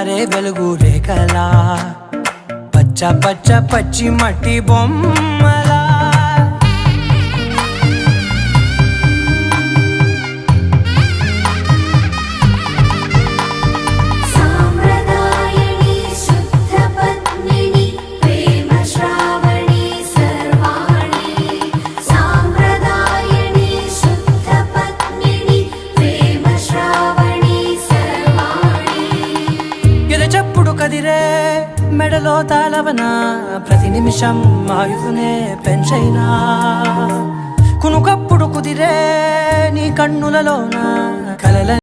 జారే వెలుగు రేఖలా పచ్చ పచ్చ పచ్చి మట్టి బొమ్మలా చెప్పుడు కదిరే మెడలో తాళవన ప్రతి నిమిషం ఆయుధునే పెంచైనా కునుకప్పుడు కుదిరే నీ కన్నులలోన కలల